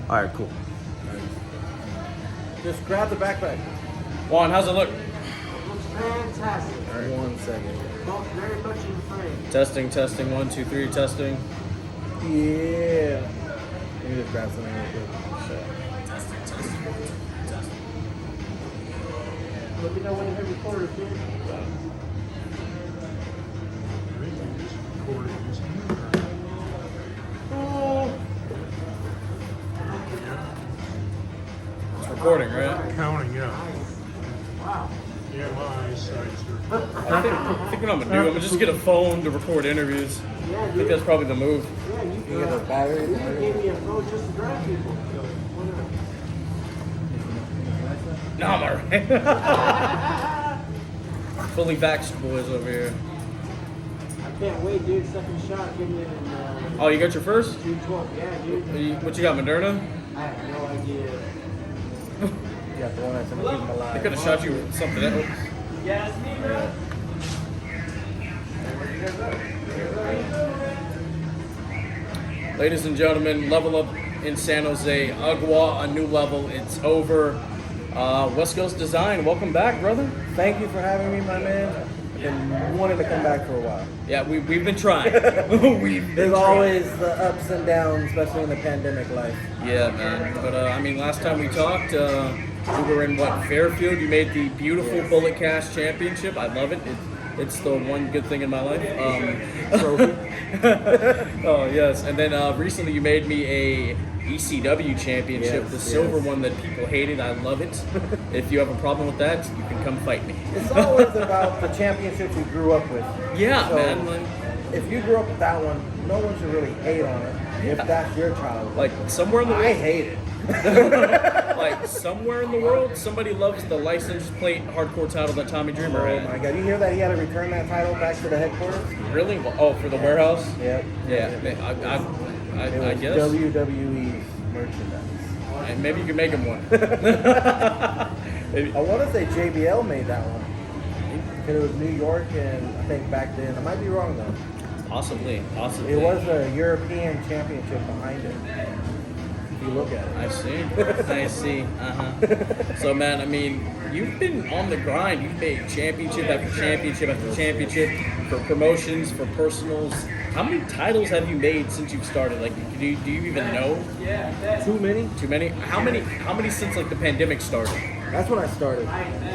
All right, cool. Just grab the backpack. Juan, how's it look? Looks fantastic. All right. 1 second. Both very much in frame. Testing, testing. 1, 2, 3, testing. Yeah. Let me just grab something real quick. Testing, testing. Testing. Let me know when you hit record, dude. It's recording, right? Counting, yeah. Wow. Yeah, my eyesight's I think what I'm gonna do, I'm gonna just get a phone to record interviews. Yeah, I think dude. that's probably the move. Yeah, You get the batteries. you gave me a phone just to drive people. So, why not? No, I'm alright. Fully vaxxed boys over here. I can't wait, dude. Second shot, give me in Oh, you got your first? 212. Yeah, dude. What you got, Moderna? I have no idea. You got the one that's gonna keep them They alive. could have shot you with something else. Yeah, it's me, bro. Ladies and gentlemen, level up in San Jose. Agua, a new level. It's over. Westghostdesign, welcome back, brother. Thank you for having me, my man. I've been wanting to come back for a while. Yeah, we've been trying. There's always the ups and downs, especially in the pandemic life. Yeah, man. But I mean, last time we talked, we were in Fairfield. You made the beautiful Bullet Cast Championship. I love it. It's the one good thing in my life. Trophy. Oh yes, and then recently you made me a ECW championship, Yes, the silver yes. one that people hated. I love it. If you have a problem with that, you can come fight me. It's always about the championships you grew up with. Yeah, So, man. Like, if you grew up with that one, no one should really hate on it. If that's your childhood. like somewhere in the I hate it. like somewhere in the world, somebody loves the license plate hardcore title that Tommy Dreamer Oh had. my god, you hear that he had to return that title back to the headquarters? Really? Oh, for the warehouse? Yep. Yeah. I It was guess. WWE's merchandise. And maybe you can make him one. Maybe. I want to say JBL made that one. It was New York, and I think back then, I might be wrong though. Possibly. It was a European championship behind it. If you look at it. I see. I see. So, man, I mean, you've been on the grind. You've made championship after championship after championship for promotions, for personals. How many titles have you made since you've started? Like, do you even know? Too many? Too many? How many since like the pandemic started? That's when I started.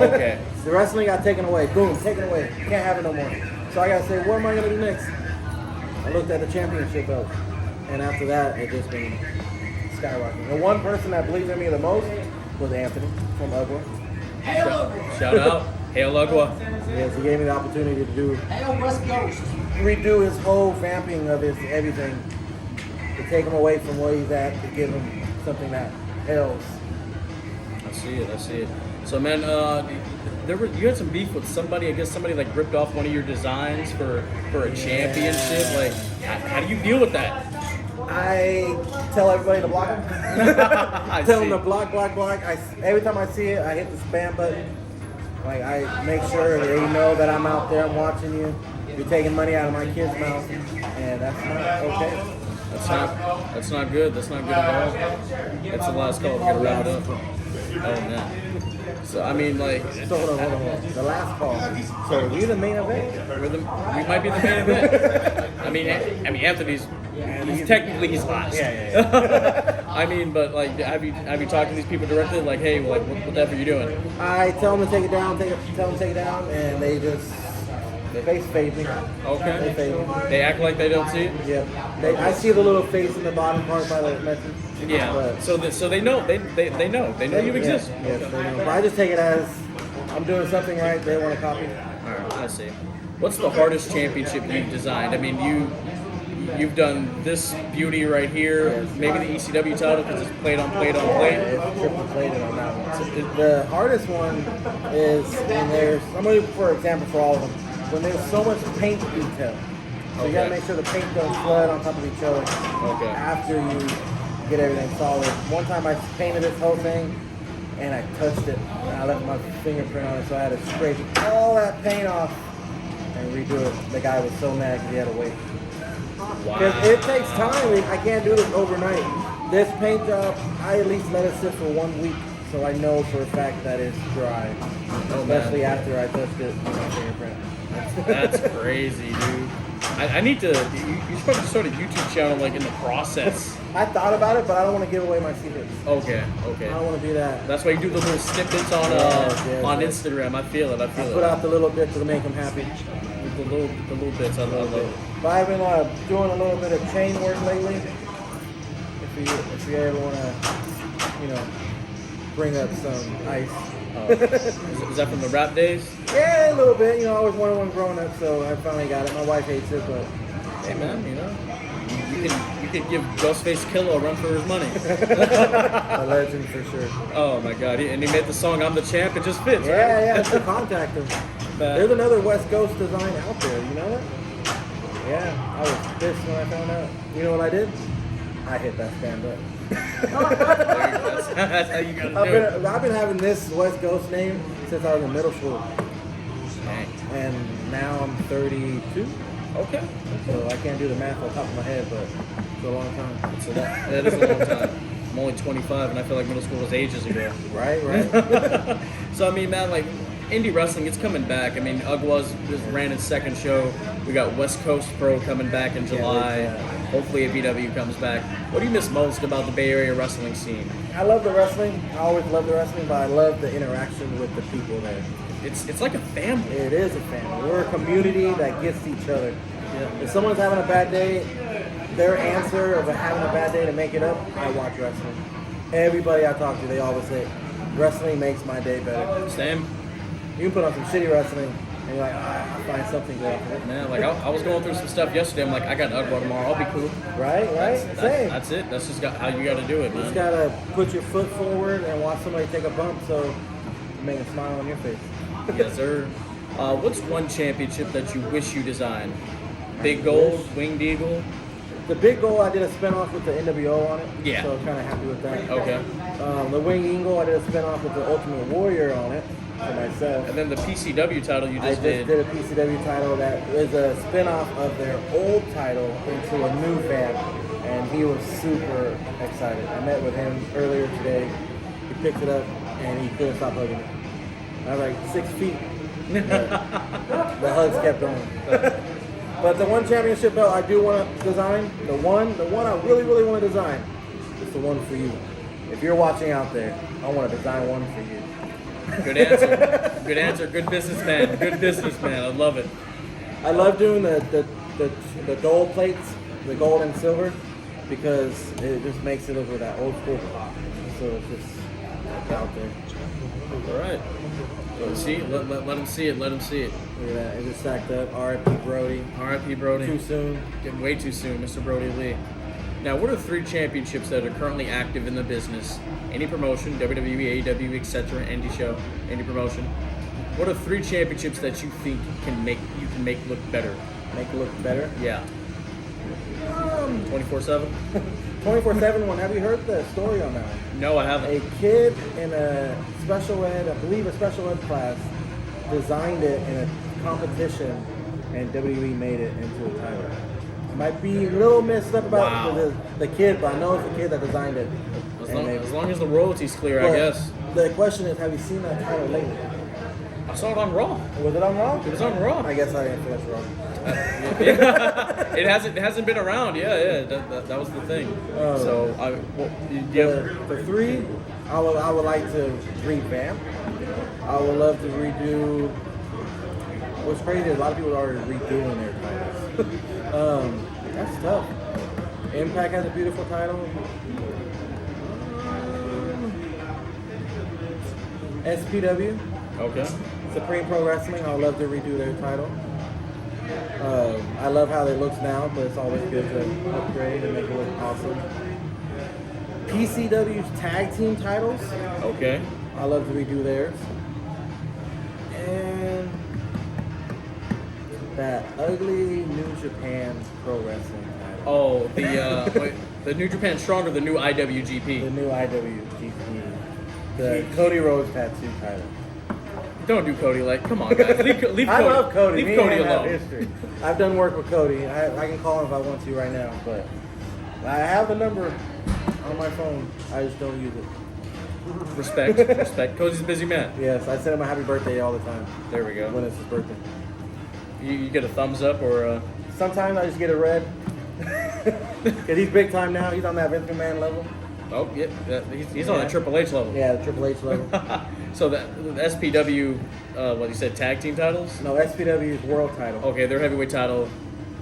Okay. The wrestling got taken away. Boom, taken away. Can't have it no more. So I gotta say, what am I gonna do next? I looked at the championship belt, and after that, it just been skyrocketing. The one person that believed in me the most was Anthony from Ugwa. Shout out. Hail Agua. Yes, he gave me the opportunity to do Hail West Coast. redo his whole vamping of his everything, to take him away from where he's at, to give him something that hails. I see it. So, man, you had some beef with somebody. I guess somebody like ripped off one of your designs for a championship. Like, how do you deal with that? I tell everybody to block him. I Tell see. them to block. Every time I see it, I hit the spam button. Like, I make sure they know that I'm out there, I'm watching you. You're taking money out of my kid's mouth, and that's not okay. That's not good. That's not good at all. That's the last call. Get wrapped up. Oh man. So I mean, like, So hold on. The last call. So are we the main event? we might be the main event. I mean, Anthony's technically he's last. Yeah. I mean, but like, have you talked to these people directly? Like, hey, like, what the F are you doing? I tell them to take it down, tell them to take it down, and they just face fade me. They Okay. fade me. They act like they don't see it. Yeah. I see the little face in the bottom part by the message. Yeah. But, So they know they know you exist. Yes, they know. But I just take it as I'm doing something right. They want to copy. All right, I see. What's the hardest championship you've designed? I mean, you've done this beauty right here, maybe the ECW title because it's plate on plate on plate. It's triple plated on that one. The hardest one is when there's, I'm going to for example for all of them, when there's so much paint detail. So you got to Okay. make sure the paint don't flood on top of each other Okay. after you get everything solid. One time I painted this whole thing and I touched it and I left my fingerprint on it, so I had to scrape all that paint off and redo it. The guy was so mad because he had to wait. Wow. Because it takes time. I can't do this overnight. This paint job, I at least let it sit for 1 week, so I know for a fact that it's dry. Oh, Especially man. after I touched it with my fingerprint. That's crazy, dude. I need to. You should probably start a YouTube channel like in the process. I thought about it, but I don't want to give away my secrets. Okay. I don't want to do that. That's why you do the little snippets on Yes, on yes. Instagram. I feel it. I put out the little bits to make them happy. the little bits. I love it. But I've been doing a little bit of chain work lately. If you ever want to, bring up some ice. Is that from the rap days? Yeah, a little bit. I always wanted one growing up, so I finally got it. My wife hates it, but Hey man, you can give Ghostface Killer a run for his money. a legend for sure. Oh my god, and he made the song "I'm the Champ." It just fits. Yeah, to contact him. Man. There's another Westghostdesign out there. You know that? Yeah, I was pissed when I found out. You know what I did? I hit that spam button. That's how you gotta do it. I've been having this West Ghost name since I was in middle school, Dang. and now I'm 32. Okay. So I can't do the math on top of my head, but it's a long time. So that is a long time. I'm only 25, and I feel like middle school was ages ago. Right. So I mean, man, like indie wrestling, it's coming back. I mean, Ugwas just ran its second show. We got West Coast Pro coming back in July. Hopefully, a BW comes back. What do you miss most about the Bay Area wrestling scene? I love the wrestling. I always love the wrestling, but I love the interaction with the people there. It's like a family. It is a family. We're a community that gets each other. Yeah. If someone's having a bad day, their answer of having a bad day to make it up, I watch wrestling. Everybody I talk to, they always say, wrestling makes my day better. Same. You can put on some shitty wrestling, and you're like, I find something good off of it. Man, like I was going through some stuff yesterday. I'm like, I got Ugwa tomorrow. I'll be cool. Right? Same. That's it. That's just how you got to do it, You man. just gotta put your foot forward and watch somebody take a bump so you make a smile on your face. Yes, sir. What's one championship that you wish you designed? Big Gold, Winged Eagle. The big goal, I did a spin-off with the NWO on it. Yeah. So I'm kind of happy with that. Okay. The Wing Eagle, I did a spin-off with the Ultimate Warrior on it for myself. And then the PCW title you I just just did a PCW title that is a spin-off of their old title into a new fan, and he was super excited. I met with him earlier today. He picked it up, and he couldn't stop hugging it. I was like 6 feet. The hugs kept going. But the one championship belt I do want to design, the one I really, really want to design, is the one for you. If you're watching out there, I want to design one for you. Good answer. Good answer. Good businessman. Good businessman. I love it. I love doing the gold plates, the gold and silver, because it just makes it look like that old school pop. So it's just out there. All right. See, let him see it. Let him see it. Look at that. It just stacked up. R.I.P. Brody. R.I.P. Brody. Too soon. Getting way too soon, Mr. Brody Lee. Now, what are 3 championships that are currently active in the business? Any promotion, WWE, AEW, etc., indie show, any promotion. What are 3 championships that you think you can make look better? Make it look better. Yeah. 24/7. 24/7 one. Have you heard the story on that one? No, I haven't. A kid in a special ed, I believe a special ed class, designed it in a competition, and WWE made it into a title. Might be a little messed up about the kid, but I know it's the kid that designed it. As long as the royalties clear, I But guess. The question is, have you seen that title lately? I saw it on Raw. Was it on Raw? It was on Raw. I guess I didn't finish Raw. It hasn't been around. Yeah. That was the thing. So The 3, I would like to revamp. I would love to redo. What's crazy is a lot of people are already redoing their titles. That's tough. Impact has a beautiful title. SPW, Okay. Supreme Pro Wrestling, I would love to redo their title. I love how it looks now, but it's always good to upgrade and make it look awesome. PCW's tag team titles, Okay. I love to redo theirs. And that ugly New Japan Pro Wrestling title. Oh, the New Japan Stronger, the new The IWGP. new IWGP. The Cody Rhodes tattoo title. Don't do Cody like. Come on, guys. Leave Cody. I love Cody. Leave Me Cody and him have alone. history. I've done work with Cody. I can call him if I want to right now, but I have the number. on my phone. I just don't use it. Respect, respect. Cozy's a busy man. Yes, I send him a happy birthday all the time There we go. when it's his birthday. You get a thumbs up or Sometimes I just get a red. Cause he's big time now. He's on that Vince McMahon level. oh yeah, he's on the Triple H level. Yeah, the Triple H level. So the SPW, what you said, tag team titles? No, SPW is world title. Okay, their heavyweight title,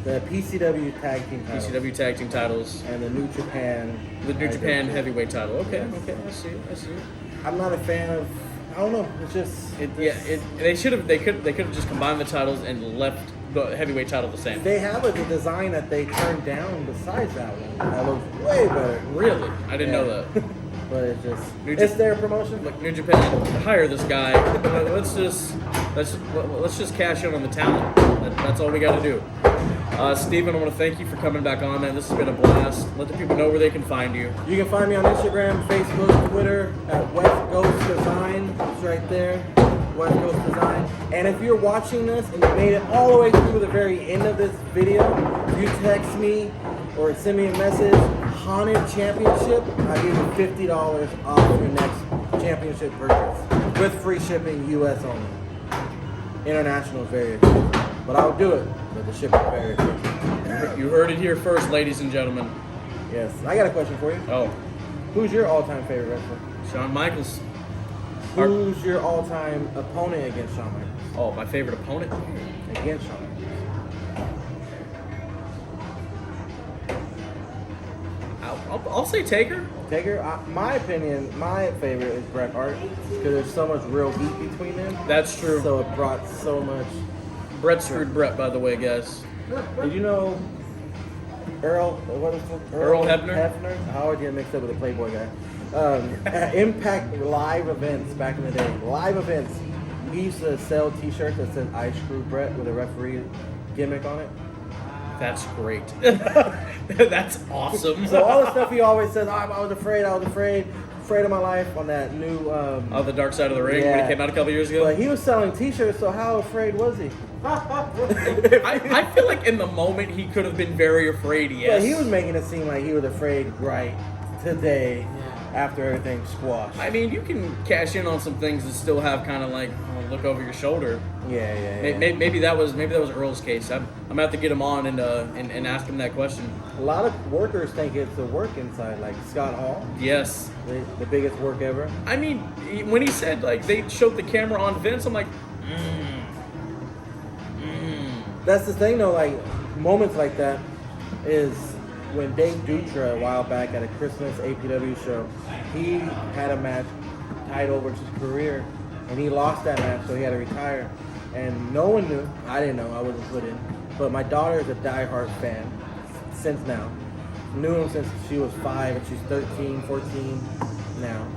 The PCW tag team title. PCW tag team titles, And the New Japan. the New tag Japan team. heavyweight title. Okay, Yes. okay, I see. I'm not a fan of. I don't know. It's just. They could have just combined the titles and left the heavyweight title the same. They have a design that they turned down besides that one. That looks way better. Really, I didn't know that. But it's just. New It's Ja- their promotion. Look, New Japan, hire this guy. Let's just cash in on the talent. That's all we got to do. Steven, I want to thank you for coming back on, man. This has been a blast. Let the people know where they can find you. You can find me on Instagram, Facebook, Twitter at Westghostdesign. It's right there, Westghostdesign. And if you're watching this and you made it all the way through the very end of this video, you text me or send me a message, Haunted Championship, I'll give you $50 off your next championship purchase with free shipping, US only. International is very expensive, but I'll do it. But the shipping is very expensive. You heard it here first, ladies and gentlemen. Yes, I got a question for you. Oh, Who's your all-time favorite wrestler? Shawn Michaels. Our- Who's your all-time opponent against Shawn Michaels? Oh, my favorite opponent? Against Shawn Michaels. I'll say Taker. Taker, my opinion, my favorite is Bret Hart because there's so much real heat between them. That's true. So it brought so much. Brett screwed Brett, by the way, guys. Did you know Earl? What is it? Earl Hebner? Hefner? I always get mixed up with the Playboy guy. At Impact live events back in the day, live events, we used to sell T-shirts that said "I screwed Brett" with a referee gimmick on it. That's great. That's awesome. So all the stuff he always says, I was afraid of my life on that new. Oh, the Dark Side of the Ring when Yeah. he came out a couple years ago. But he was selling T-shirts, so how afraid was he? I feel like in the moment he could have been very afraid. Yeah, Yes. he was making it seem like he was afraid right today after everything squashed. I mean, you can cash in on some things and still have kind of like look over your shoulder. Yeah. Maybe that was Earl's case. I'm gonna have to get him on and ask him that question. A lot of workers think it's the work inside, like Scott Hall, Yes. the biggest work ever. I mean, when he said like they showed the camera on Vince, I'm like, That's the thing though, like moments like that is when Dave Dutra a while back at a Christmas APW show, he had a match tied over his career and he lost that match, so he had to retire. And no one knew. I didn't know. I wasn't put in. But my daughter is a diehard fan since now. Knew him since she was 5 and she's 13, 14 now.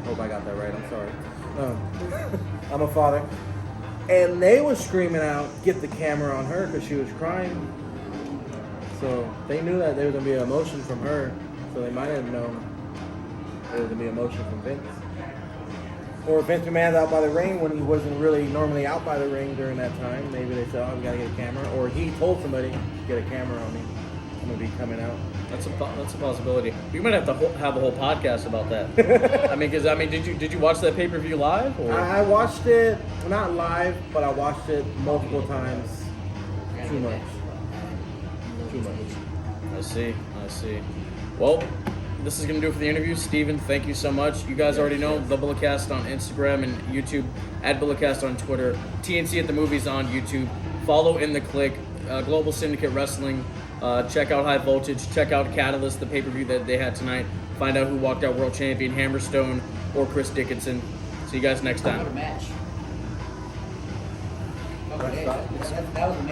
Hope I got that right. I'm sorry. I'm a father. And they were screaming out, get the camera on her because she was crying. So they knew that there was going to be emotion from her. So they might have known there was going to be emotion from Vince. Or Vince McMahon's out by the ring when he wasn't really normally out by the ring during that time. Maybe they said, oh, we got to get a camera. Or he told somebody, get a camera on me. I'm going to be coming out. that's a possibility. We might have to have a whole podcast about that. I mean, did you watch that pay-per-view live? Or? I watched it, not live, but I watched it multiple times. Too much. I see. Well, this is going to do it for the interview. Steven, thank you so much. You guys already know the Bulletcast on Instagram and YouTube, at Bulletcast on Twitter, TNC at the Movies on YouTube. Follow In the Click, Global Syndicate Wrestling. Check out High Voltage. Check out Catalyst, the pay-per-view that they had tonight. Find out who walked out world champion, Hammerstone or Chris Dickinson. See you guys next time. What a match. Okay, that was amazing.